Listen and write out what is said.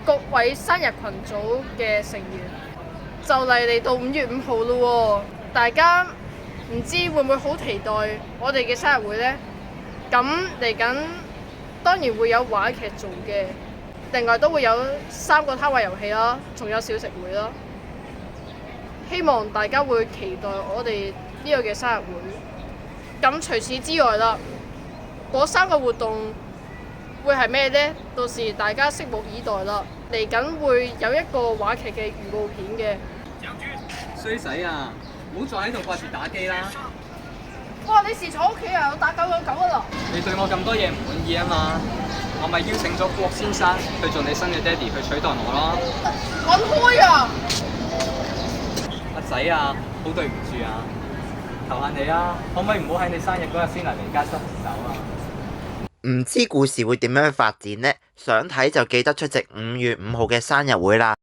各位生日群組嘅成員，就嚟到5月5號咯喎，大家唔知會唔會好期待我哋嘅生日會呢？咁嚟緊當然會有話劇做嘅，另外都會有3個攤位遊戲啦，仲有小食會啦。希望大家會期待我哋呢個嘅生日會。咁除此之外啦，嗰3個活動會係咩呢？到時大家拭目以待啦。嚟緊會有一個話劇嘅預告片嘅。衰仔啊！唔好再喺度掛住打機啦！哇！你時坐屋企啊，我打999啊啦！你對我咁多嘢唔滿意啊嘛，我咪邀請咗郭先生去做你新嘅爹哋去取代我咯。滾開啊！阿仔啊，好對唔住啊，求下你啊，可唔可以唔好喺你生日嗰日先嚟離家出走啊？唔知故事會點樣發展呢？想睇就記得出席5月5號嘅生日會啦！